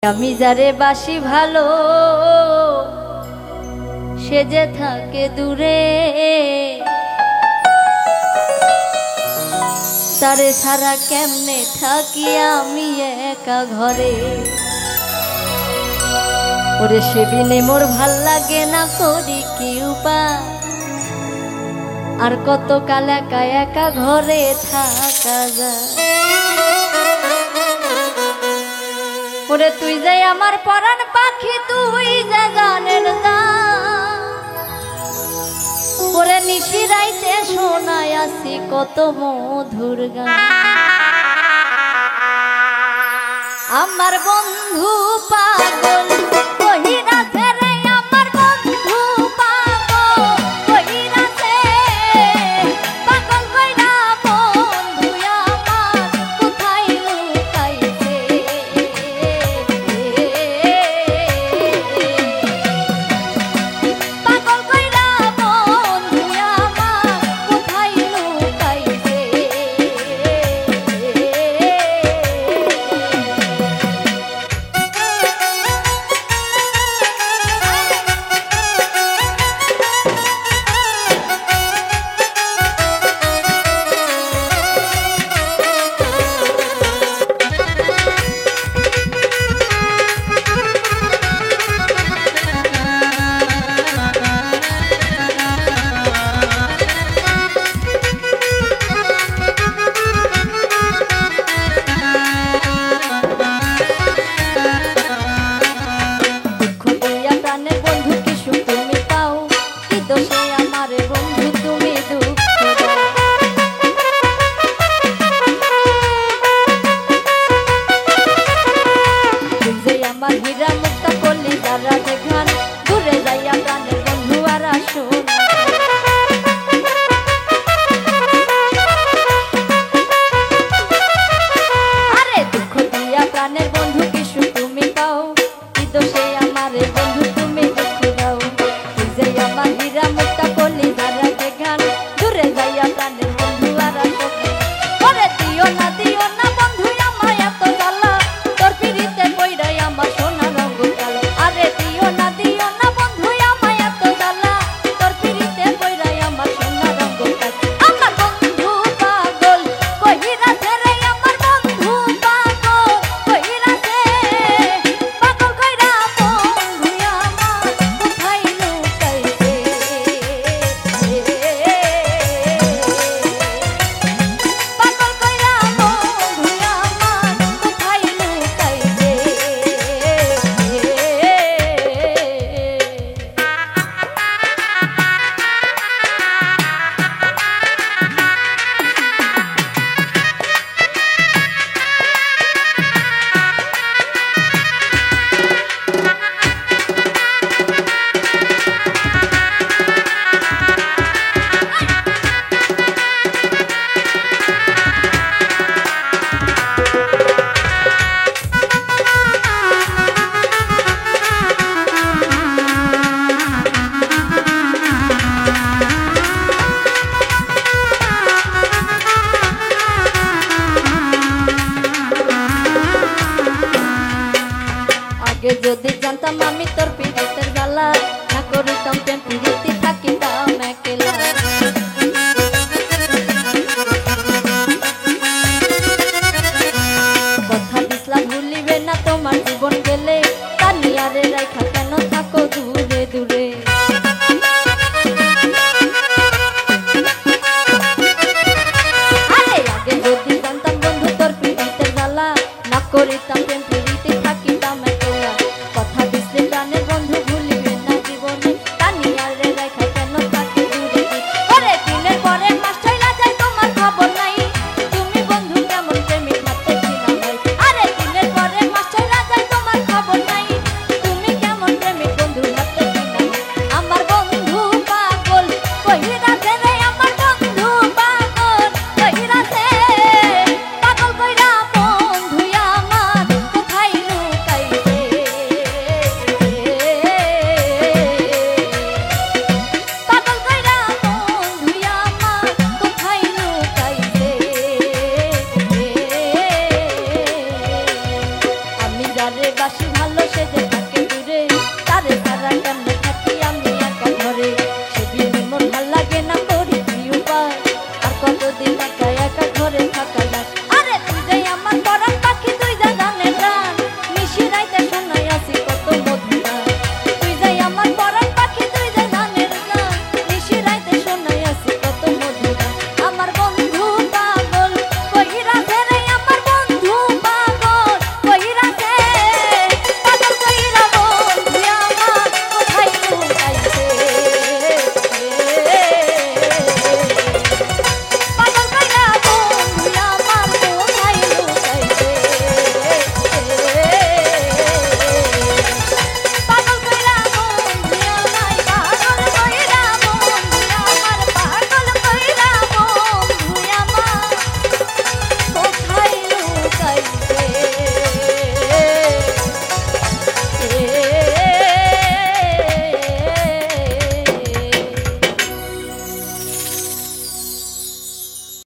আমি যারে বাসি ভালো সে যে থাকে দূরে, তারে ছাড়া কেমনে থাকি আমি একা ঘরে। ওরে সে বিনে মোর ভাল লাগে না, করি কি উপায়, আর কত কাল একা একা ঘরে থাকা যায়। ওরে তুই যাই আমার পরাণ পাখি, তুই যে গানের গান। ওরে নিশি রাইতে শোনায় আসি কত মধুর গান। আমার বন্ধু পাগল কহিরাছে রে, আমার বন্ধু পাগল কহিরাছে, পাগল কইরা বন্ধু আমার কোথায় লুকাইছে। পাগল কইরা বন্ধু আমার কোথায় লুকাইছে। যদি জানতাম আমি তোর পিরিতের জ্বালা, না করিতাম প্রেম পিরিতি থাকিতাম একলা। কথা দিসলাম ভুলিবে না তোমার জীবন গেলে, তানিয়ারে রাইখা কেন থাকো দূরে দূরে। আরে আগে যদি জানতাম বন্ধু তোর পিরিতের জ্বালা, না করিতাম প্রেম পিরিতি থাকিতাম একলা। কথা দিসলে প্রাণের বন্ধু ভুলিবে না জীবনে, তানিয়ারে রাইখা কেন থাকো দূরে দূরে। ভালো সে যে থাকে দূরে তারে তারা কেমনে